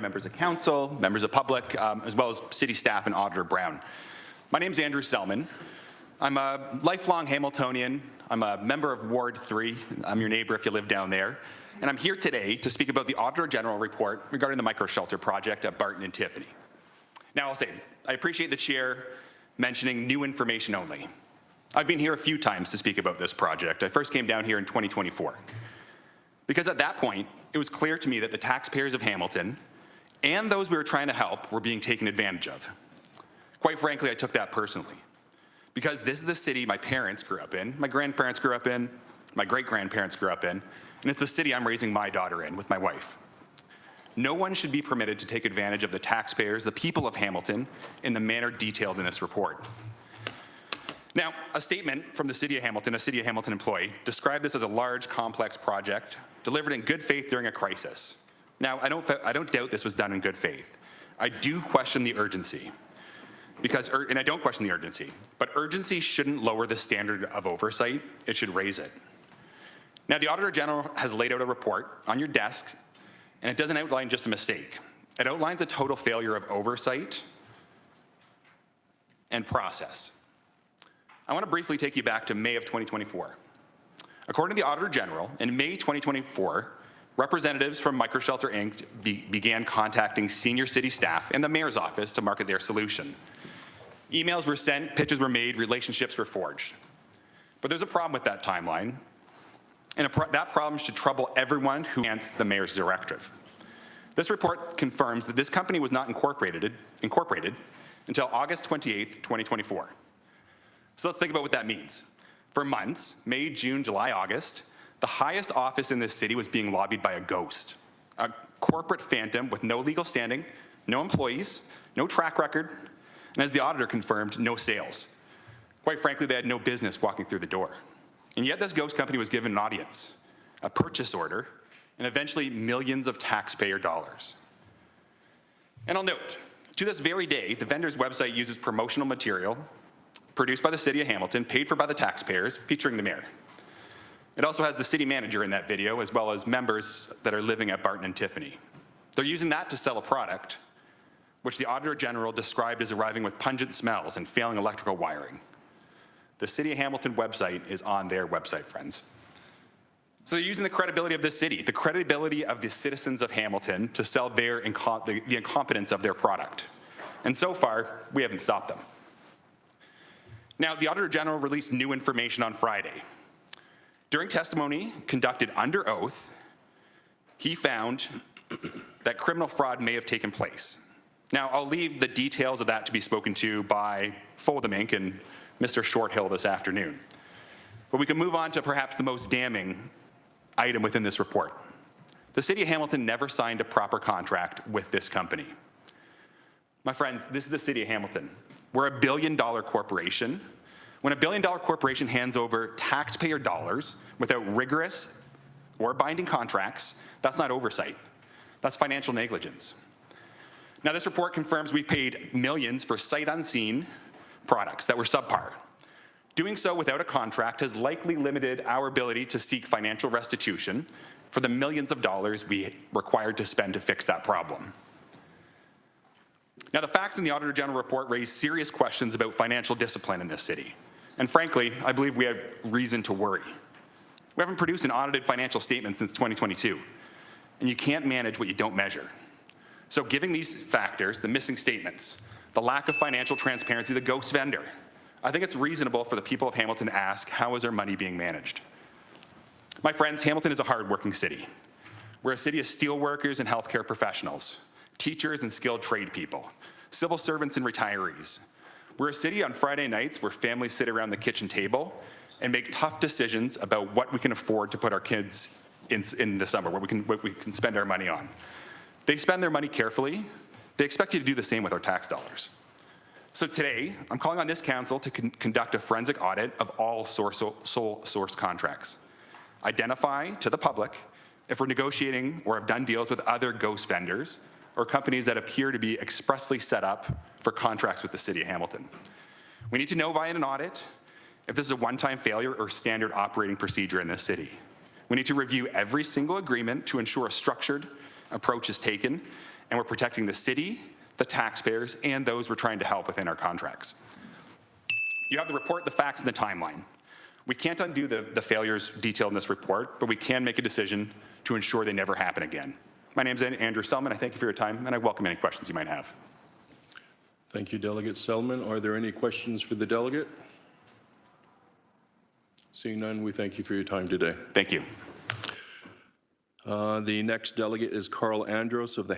members of council, members of public, as well as city staff and Auditor Brown. My name is Andrew Selman. I'm a lifelong Hamiltonian. I'm a member of Ward 3. I'm your neighbor if you live down there. And I'm here today to speak about the Auditor General report regarding the microshelter project at Barton and Tiffany. Now I'll say, I appreciate the chair mentioning new information only. I've been here a few times to speak about this project. I first came down here in 2024. Because at that point, it was clear to me that the taxpayers of Hamilton and those we were trying to help were being taken advantage of. Quite frankly, I took that personally. Because this is the city my parents grew up in, my grandparents grew up in, my great-grandparents grew up in, and it's the city I'm raising my daughter in with my wife. No one should be permitted to take advantage of the taxpayers, the people of Hamilton, in the manner detailed in this report. Now, a statement from the City of Hamilton, a City of Hamilton employee, described this as a large, complex project delivered in good faith during a crisis. Now, I don't doubt this was done in good faith. I do question the urgency. And I don't question the urgency, but urgency shouldn't lower the standard of oversight, it should raise it. Now, the Auditor General has laid out a report on your desk, and it doesn't outline just a mistake. It outlines a total failure of oversight and process. I want to briefly take you back to May of 2024. According to the Auditor General, in May 2024, representatives from Microshelter Inc. began contacting senior city staff and the mayor's office to market their solution. Emails were sent, pitches were made, relationships were forged. But there's a problem with that timeline, and that problem should trouble everyone who wants the mayor's directive. This report confirms that this company was not incorporated until August 28th, 2024. So let's think about what that means. For months, May, June, July, August, the highest office in this city was being lobbied by a ghost, a corporate phantom with no legal standing, no employees, no track record, and as the auditor confirmed, no sales. Quite frankly, they had no business walking through the door. And yet this ghost company was given an audience, a purchase order, and eventually millions of taxpayer dollars. And I'll note, to this very day, the vendor's website uses promotional material produced by the City of Hamilton, paid for by the taxpayers, featuring the mayor. It also has the city manager in that video, as well as members that are living at Barton and Tiffany. They're using that to sell a product, which the Auditor General described as arriving with pungent smells and failing electrical wiring. The City of Hamilton website is on their website, friends. So they're using the credibility of this city, the credibility of the citizens of Hamilton to sell the incompetence of their product. And so far, we haven't stopped them. Now, the Auditor General released new information on Friday. During testimony conducted under oath, he found that criminal fraud may have taken place. Now, I'll leave the details of that to be spoken to by Foldham Inc. and Mr. Shorthill this afternoon. But we can move on to perhaps the most damning item within this report. The City of Hamilton never signed a proper contract with this company. My friends, this is the City of Hamilton. We're a billion-dollar corporation. When a billion-dollar corporation hands over taxpayer dollars without rigorous or binding contracts, that's not oversight. That's financial negligence. Now, this report confirms we paid millions for sight unseen products that were subpar. Doing so without a contract has likely limited our ability to seek financial restitution for the millions of dollars we required to spend to fix that problem. Now, the facts in the Auditor General report raise serious questions about financial discipline in this city. And frankly, I believe we have reason to worry. We haven't produced an audited financial statement since 2022, and you can't manage what you don't measure. So given these factors, the missing statements, the lack of financial transparency, the ghost vendor, I think it's reasonable for the people of Hamilton to ask, how is our money being managed? My friends, Hamilton is a hardworking city. We're a city of steelworkers and healthcare professionals, teachers and skilled trade people, civil servants and retirees. We're a city on Friday nights where families sit around the kitchen table and make tough decisions about what we can afford to put our kids in the summer, what we can spend our money on. They spend their money carefully. They expect you to do the same with our tax dollars. So today, I'm calling on this council to conduct a forensic audit of all sole source contracts. Identify to the public if we're negotiating or have done deals with other ghost vendors or companies that appear to be expressly set up for contracts with the City of Hamilton. We need to know via an audit if this is a one-time failure or standard operating procedure in this city. We need to review every single agreement to ensure a structured approach is taken and we're protecting the city, the taxpayers, and those we're trying to help within our contracts. You have the report, the facts, and the timeline. We can't undo the failures detailed in this report, but we can make a decision to ensure they never happen again. My name is Andrew Selman. I thank you for your time, and I welcome any questions you might have. Thank you, Delegate Selman. Are there any questions for the delegate? Seeing none, we thank you for your time today. Thank you. The next delegate is Carl Andros of the